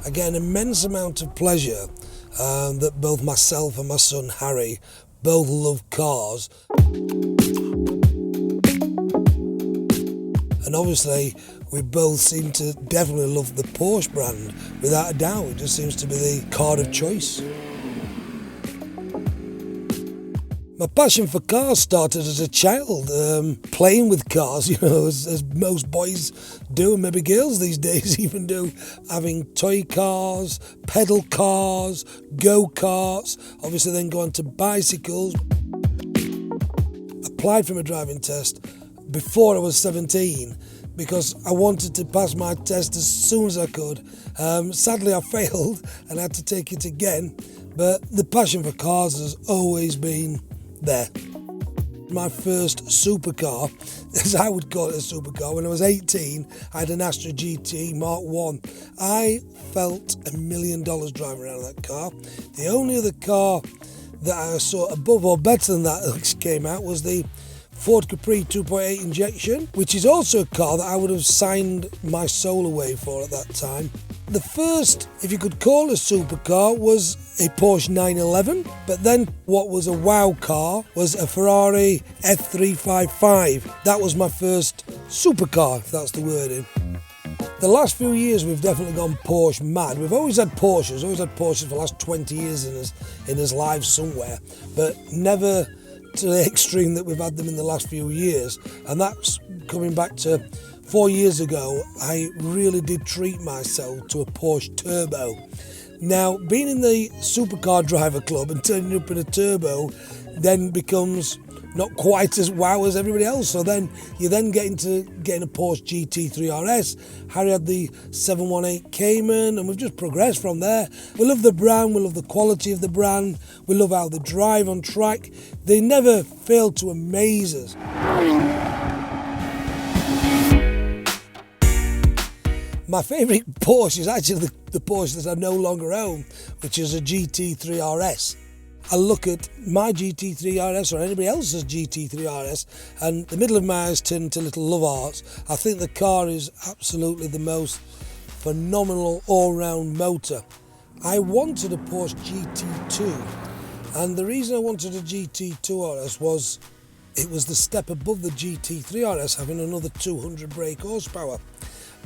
I get an immense amount of pleasure that both myself and my son Harry both love cars. And obviously we both seem to definitely love the Porsche brand, without a doubt. It just seems to be the car of choice. My passion for cars started as a child, playing with cars, as most boys do, and maybe girls these days even do, having toy cars, pedal cars, go-karts, obviously then going to bicycles. Applied for my driving test before I was 17 because I wanted to pass my test as soon as I could. Sadly I failed and I had to take it again, but the passion for cars has always been there. My first supercar, as I would call it a supercar, when I was 18, I had an Astra GT Mark 1. I felt $1 million driving around that car. The only other car that I saw above or better than that came out was the Ford Capri 2.8 injection, which is also a car that I would have signed my soul away for at that time. The first, if you could call a supercar, was a Porsche 911, but then what was a wow car was a Ferrari F355. That was my first supercar, if that's the wording. The last few years we've definitely gone Porsche mad. We've always had Porsches for the last 20 years in his lives somewhere, but never to the extreme that we've had them in the last few years. And that's coming back to 4 years ago. I really did treat myself to a Porsche Turbo. Now, being in the supercar driver club and turning up in a Turbo then becomes not quite as wow as everybody else. So then you get into getting a Porsche GT3 RS. Harry had the 718 Cayman, and we've just progressed from there. We love the brand, we love the quality of the brand, we love how they drive on track. They never fail to amaze us. My favourite Porsche is actually the Porsche that I no longer own, which is a GT3 RS. I look at my GT3 RS or anybody else's GT3 RS and the middle of my eyes turn into little love hearts. I think the car is absolutely the most phenomenal all-round motor. I wanted a Porsche GT2, and the reason I wanted a GT2 RS was it was the step above the GT3 RS, having another 200 brake horsepower.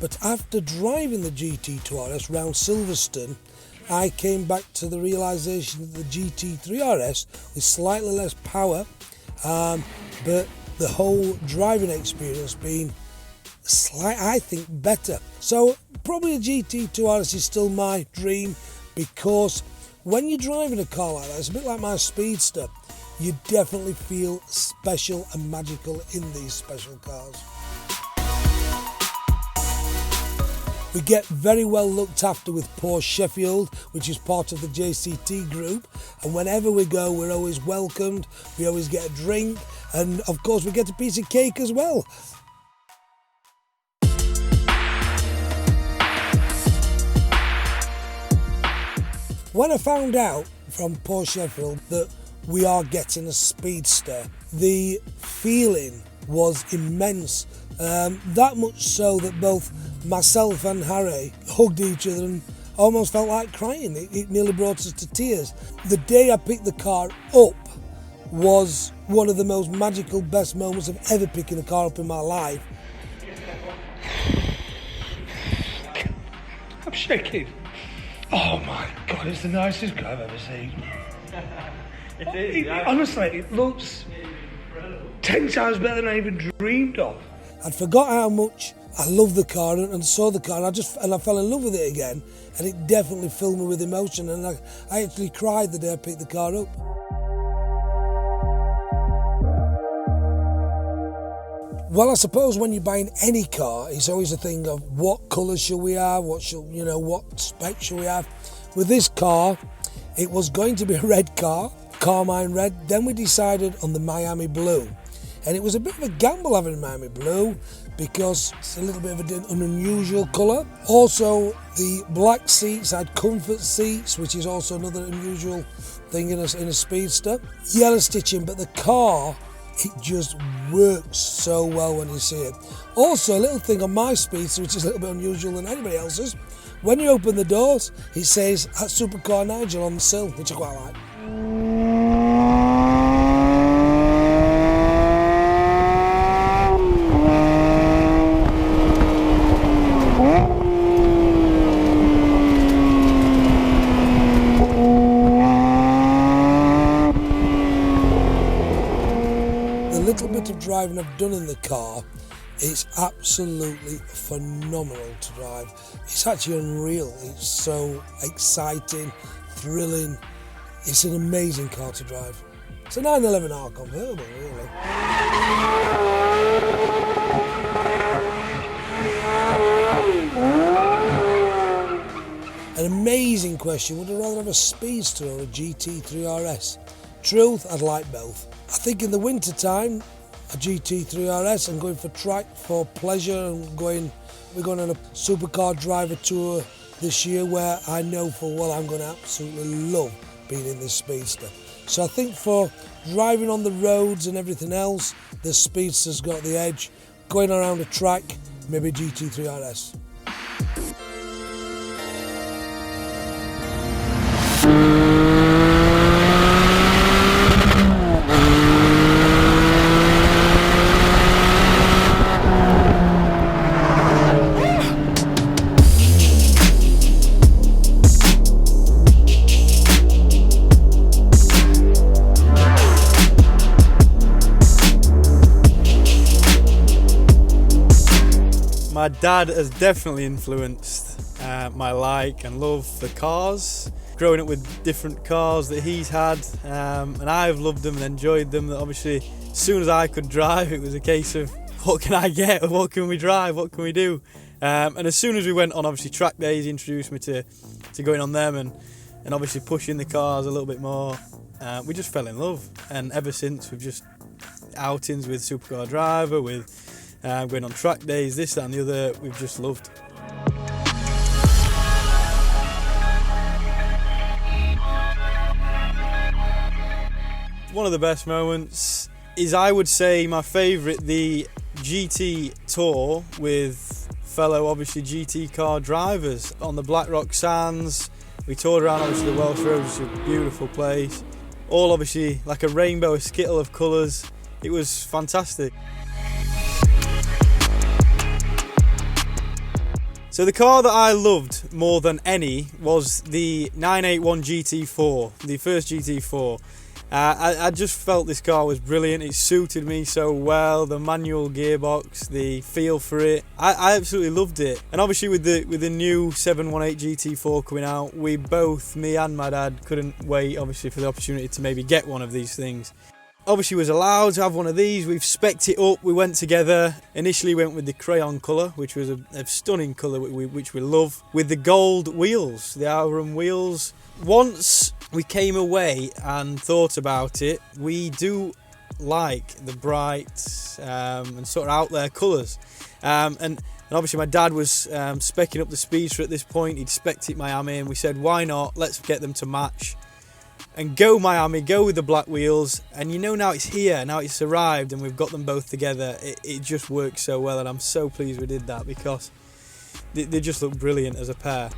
But after driving the GT2 RS round Silverstone, I came back to the realisation that the GT3 RS with slightly less power, but the whole driving experience being I think better. So probably a GT2 RS is still my dream, because when you're driving a car like that, it's a bit like my Speedster, you definitely feel special and magical in these special cars. We get very well looked after with Porsche Sheffield, which is part of the JCT group, and whenever we go we're always welcomed, we always get a drink, and of course we get a piece of cake as well. When I found out from Porsche Sheffield that we are getting a Speedster, the feeling was immense. That much so that both myself and Harry hugged each other and almost felt like crying. It nearly brought us to tears. The day I picked the car up was one of the most magical, best moments of ever picking a car up in my life. I'm shaking. Oh my God, it's the nicest car I've ever seen. It is, honestly, it looks 10 times better than I even dreamed of. I'd forgot how much I loved the car and saw the car, and I fell in love with it again, and it definitely filled me with emotion, and I actually cried the day I picked the car up. Well, I suppose when you're buying any car, it's always a thing of what colour shall we have, what spec shall we have. With this car, it was going to be a red car, carmine red. Then we decided on the Miami blue, and it was a bit of a gamble having Miami blue because it's a little bit of an unusual colour. Also, the black seats had comfort seats, which is also another unusual thing in a Speedster. Yellow stitching, but the car, it just works so well when you see it. Also, a little thing on my Speedster, which is a little bit unusual than anybody else's, When you open the doors, it says at Supercar Nigel on the sill, which I quite like. The little bit of driving I've done in the car, it's absolutely phenomenal to drive. It's actually unreal. It's so exciting, thrilling. It's an amazing car to drive. It's a 911R convertible, really. An amazing question, would I rather have a Speedster or a GT3 RS? Truth, I'd like both. I think in the winter time, a GT3 RS and going for track for pleasure, and we're going on a supercar driver tour this year where I know for well I'm going to absolutely love being in this Speedster. So I think for driving on the roads and everything else, the Speedster's got the edge. Going around a track, maybe GT3 RS. My dad has definitely influenced my like and love for cars. Growing up with different cars that he's had, and I've loved them and enjoyed them. That obviously, as soon as I could drive, it was a case of what can I get, what can we drive, what can we do. And as soon as we went on obviously track days, he introduced me to going on them and obviously pushing the cars a little bit more. We just fell in love, and ever since we've just outings with Supercar Driver, with going on track days, this, that and the other, we've just loved. One of the best moments is, I would say, my favourite, the GT tour with fellow, obviously, GT car drivers on the Blackrock Sands. We toured around, obviously, the Welsh Roads, which is a beautiful place. All, obviously, like a rainbow, a skittle of colours. It was fantastic. So the car that I loved more than any was the 981 GT4, the first GT4. I just felt this car was brilliant. It suited me so well, the manual gearbox, the feel for it. I absolutely loved it. And obviously with the new 718 GT4 coming out, we both, me and my dad, couldn't wait obviously for the opportunity to maybe get one of these things. Obviously was allowed to have one of these. We've specced it up. We went together. Initially went with the crayon colour, which was a stunning colour which we love, with the gold wheels, the Aurum wheels. Once we came away and thought about it, we do like the bright and sort of out there colours. And obviously my dad was speccing up the Speedster at this point. He'd specced it Miami, and we said, why not? Let's get them to match. And go Miami, go with the black wheels, and you know now it's here, now it's arrived, and we've got them both together. It just works so well, and I'm so pleased we did that because they just look brilliant as a pair.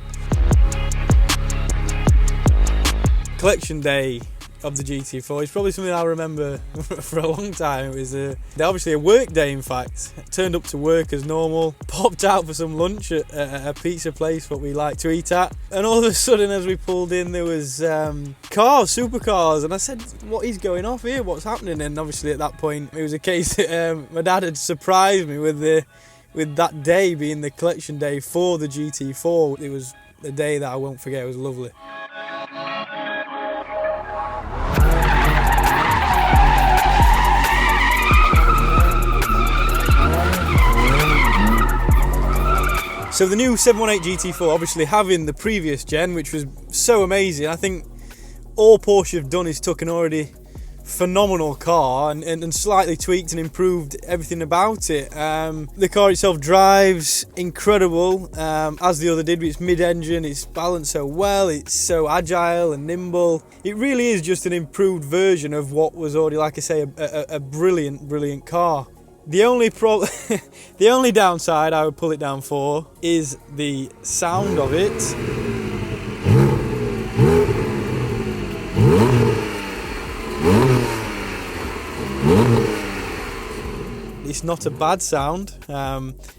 Collection day of the GT4 is probably something I'll remember for a long time. It was obviously a work day, in fact. Turned up to work as normal, popped out for some lunch at a pizza place what we like to eat at, and all of a sudden as we pulled in there was cars, supercars, and I said, what is going off here, what's happening? And obviously at that point it was a case that my dad had surprised me with that day being the collection day for the GT4. It was a day that I won't forget. It was lovely. So the new 718 GT4, obviously having the previous gen, which was so amazing. I think all Porsche have done is took an already phenomenal car and slightly tweaked and improved everything about it. The car itself drives incredible, as the other did. It's mid-engine, it's balanced so well, it's so agile and nimble. It really is just an improved version of what was already, like I say, a brilliant car. The only the only downside I would pull it down for is the sound of it. It's not a bad sound.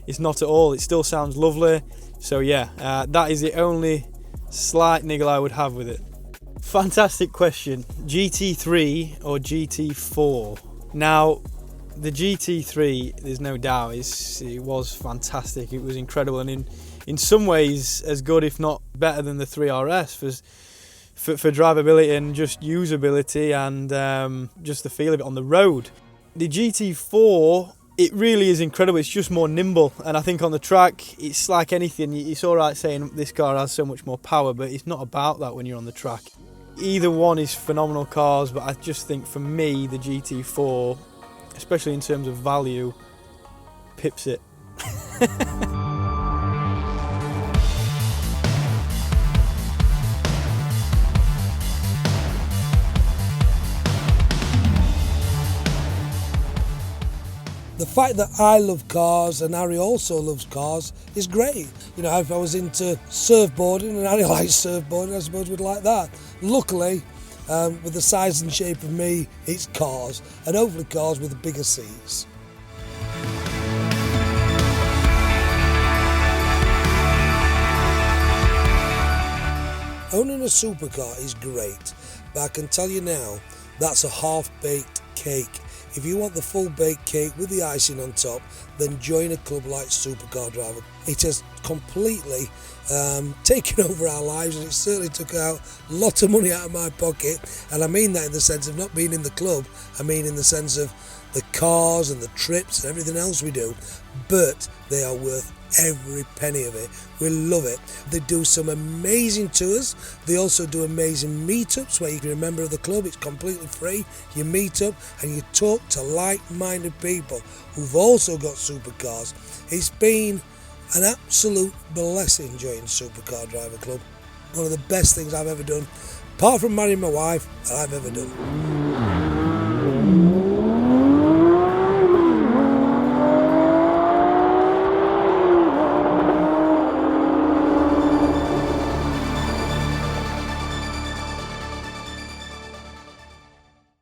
It's not at all. It still sounds lovely. So yeah, that is the only slight niggle I would have with it. Fantastic question. GT3 or GT4? Now, the GT3, there's no doubt, it was fantastic. It was incredible, and in some ways as good, if not better, than the 3RS for drivability and just usability and just the feel of it on the road. The GT4, it really is incredible. It's just more nimble, and I think on the track it's like anything. It's all right saying this car has so much more power, but it's not about that when you're on the track. Either one is phenomenal cars, but I just think for me the GT4, especially in terms of value, pips it. The fact that I love cars and Harry also loves cars is great. You know, if I was into surfboarding and Harry likes surfboarding, I suppose we'd like that. Luckily, with the size and shape of me, it's cars, and hopefully cars with bigger seats. Owning a supercar is great, but I can tell you now, that's a half-baked cake. If you want the full baked cake with the icing on top, then join a club like Supercar Driver. It has completely taken over our lives, and it certainly took out a lot of money out of my pocket. And I mean that in the sense of not being in the club, I mean in the sense of the cars and the trips and everything else we do. But they are worth every penny of it. We love it. They do some amazing tours. They also do amazing meetups where you can be a member of the club. It's completely free. You meet up and you talk to like-minded people who've also got supercars. It's been an absolute blessing joining Supercar Driver Club. One of the best things I've ever done, apart from marrying my wife, that I've ever done.